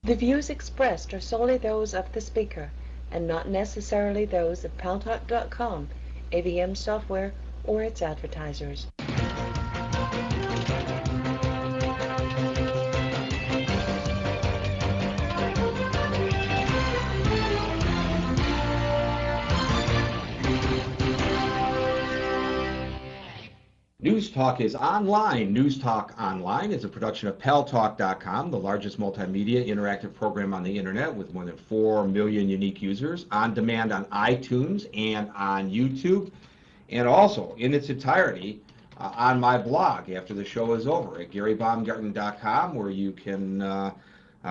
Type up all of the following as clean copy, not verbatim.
The views expressed are solely those of the speaker and not necessarily those of Paltalk.com, AVM Software, or its advertisers. News Talk is online. News Talk Online is a production of Paltalk.com, the largest multimedia interactive program on the internet with more than 4 million unique users, on demand on iTunes and on YouTube, and also in its entirety on my blog after the show is over at GaryBaumgarten.com, where you can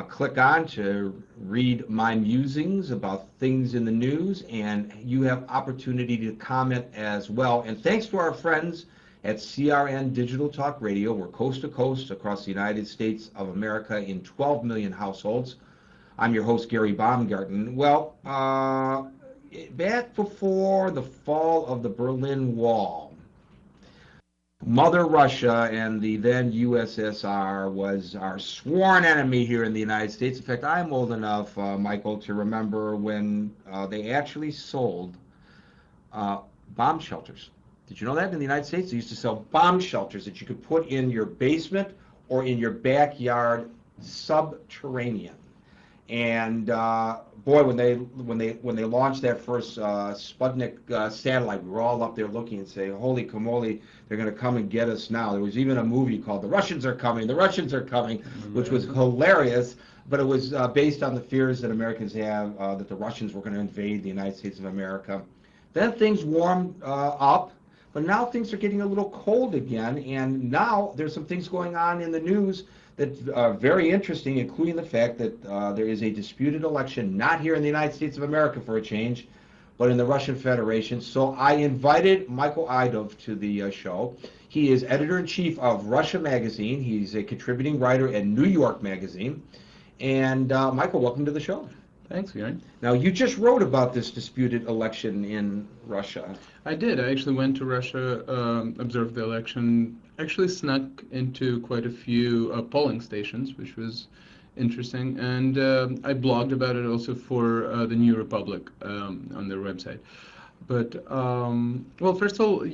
click on to read my musings about things in the news, and you have opportunity to comment as well. And thanks to our friends at CRN Digital Talk Radio. We're coast to coast across the United States of America in 12 million households. I'm your host, Gary Baumgarten. Well, back before the fall of the Berlin Wall, Mother Russia and the then U.S.S.R. was our sworn enemy here in the United States. In fact, I'm old enough, Michael, to remember when they actually sold bomb shelters. Did you know that in the United States they used to sell bomb shelters that you could put in your basement or in your backyard, subterranean? And boy, when they launched that first Sputnik satellite, we were all up there looking and saying, "Holy camoli, they're going to come and get us now." There was even a movie called "The Russians Are Coming." The Russians are coming, which was hilarious, but it was based on the fears that Americans have that the Russians were going to invade the United States of America. Then things warmed up. But now things are getting a little cold again, and now there's some things going on in the news that are very interesting, including the fact that there is a disputed election, not here in the United States of America for a change, but in the Russian Federation. So I invited Michael Idov to the show. He is editor-in-chief of Russia Magazine. He's a contributing writer at New York Magazine. And Michael, welcome to the show. Thanks, Gary. Now, you just wrote about this disputed election in Russia. I did. I actually went to Russia, observed the election, actually snuck into quite a few polling stations, which was interesting. And I blogged about it also for the New Republic on their website. But, well, first of all,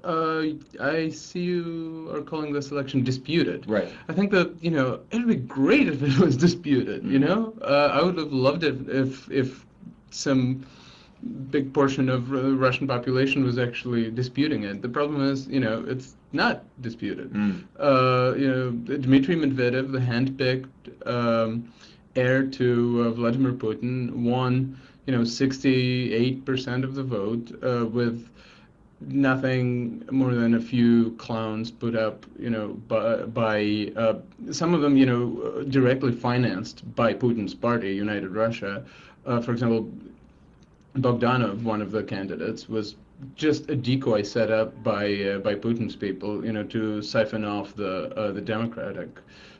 I see you are calling this election disputed. Right. I think that, it'd be great if it was disputed, I would have loved it if some big portion of the Russian population was actually disputing it. The problem is, it's not disputed. Dmitry Medvedev, the hand-picked heir to Vladimir Putin, won 68% of the vote with nothing more than a few clowns put up, by some of them, directly financed by Putin's party, United Russia. For example, Bogdanov, one of the candidates, was just a decoy set up by Putin's people, to siphon off the Democratic,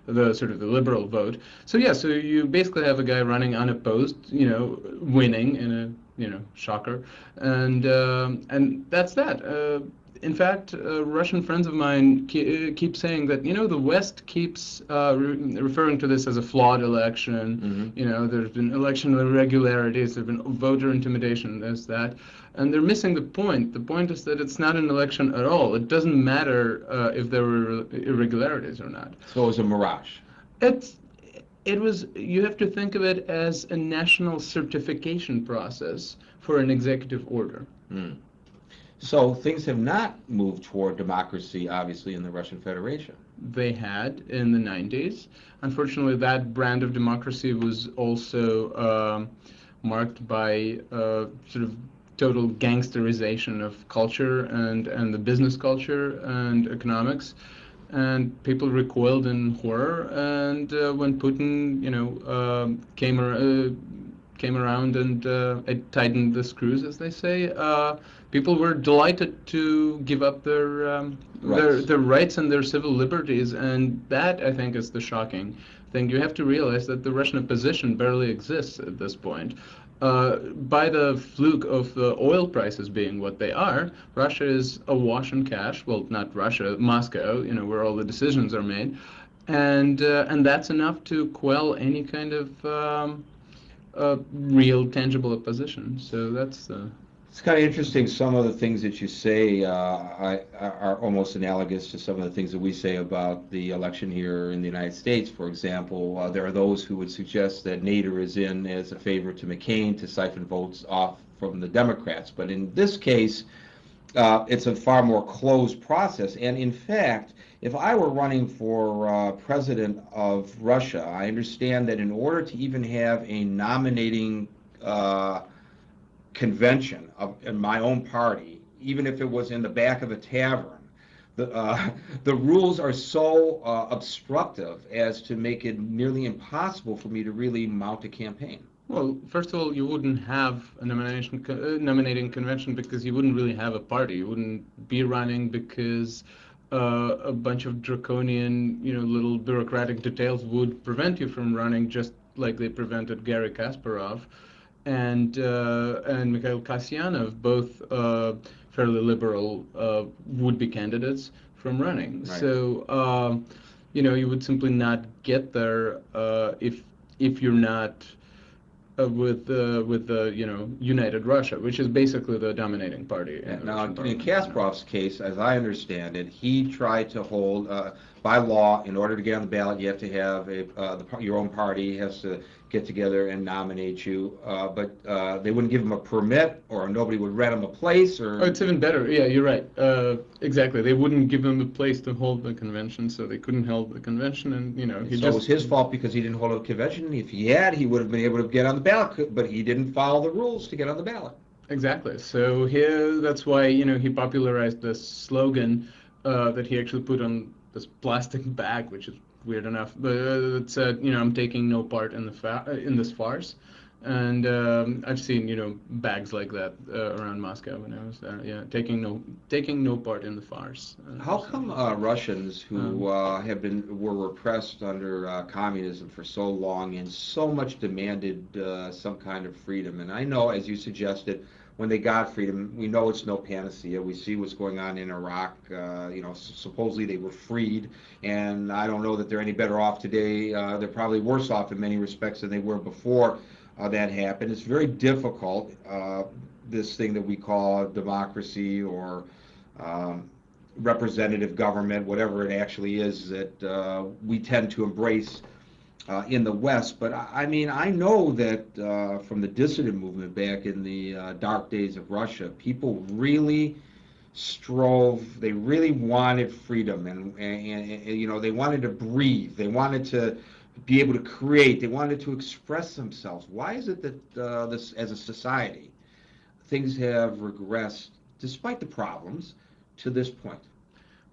the sort of the liberal vote. So yeah, so you basically have a guy running unopposed, winning in a shocker, and that's that. In fact, Russian friends of mine keep saying that the West keeps referring to this as a flawed election. Mm-hmm. There's been election irregularities, there's been voter intimidation, there's that, and they're missing the point. The point is that it's not an election at all. It doesn't matter if there were irregularities or not. So it was a mirage. It was. You have to think of it as a national certification process for an executive order. Mm. So things have not moved toward democracy, obviously, in the Russian Federation. They had in the 90s. Unfortunately, that brand of democracy was also marked by sort of total gangsterization of culture and the business culture and economics. And people recoiled in horror. And when Putin, came around and tightened the screws, as they say, people were delighted to give up their rights and their civil liberties. And that, I think, is the shocking thing. You have to realize that the Russian opposition barely exists at this point. By the fluke of the oil prices being what they are, Russia is awash in cash. Well, not Russia, Moscow, where all the decisions are made. and that's enough to quell any kind of real tangible opposition. So that's It's kind of interesting. Some of the things that you say are almost analogous to some of the things that we say about the election here in the United States. For example, there are those who would suggest that Nader is in as a favor to McCain to siphon votes off from the Democrats. But in this case, it's a far more closed process. And in fact, if I were running for president of Russia, I understand that in order to even have a nominating convention in my own party, even if it was in the back of a tavern, the rules are so obstructive as to make it nearly impossible for me to really mount a campaign. Well, first of all, you wouldn't have a nominating convention because you wouldn't really have a party. You wouldn't be running because a bunch of draconian, little bureaucratic details would prevent you from running, just like they prevented Garry Kasparov and Mikhail Kasyanov, both fairly liberal would-be candidates from running. Right. So, you would simply not get there if you're not with United Russia, which is basically the dominating party. Now, in Kasparov's case, as I understand it, he tried to hold, by law, in order to get on the ballot, you have to have your own party has to get together and nominate you. But they wouldn't give him a permit, or nobody would rent him a place, or. Oh, it's even better. Yeah, you're right. Exactly. They wouldn't give him a place to hold the convention, so they couldn't hold the convention, and So it was his fault because he didn't hold a convention. If he had, he would have been able to get on the ballot, but he didn't follow the rules to get on the ballot. Exactly. So that's why he popularized this slogan that he actually put on this plastic bag, which is weird enough, but it said, "I'm taking no part in in this farce." And I've seen bags like that around Moscow when I was there. Yeah, taking no part in the farce. How come Russians who were repressed under communism for so long and so much demanded some kind of freedom? And I know, as you suggested, when they got freedom, we know it's no panacea. We see what's going on in Iraq. Supposedly they were freed, and I don't know that they're any better off today. They're probably worse off in many respects than they were before that happened. It's very difficult, this thing that we call democracy or representative government, whatever it actually is, that we tend to embrace in the West. But I mean, I know that from the dissident movement back in the dark days of Russia, people really strove, they really wanted freedom, and they wanted to breathe, they wanted to be able to create, they wanted to express themselves. Why is it that this, as a society, things have regressed, despite the problems, to this point?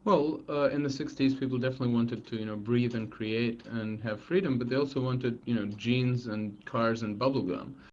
Well, in the 60s, people definitely wanted to, breathe and create and have freedom, but they also wanted, jeans and cars and bubble gum.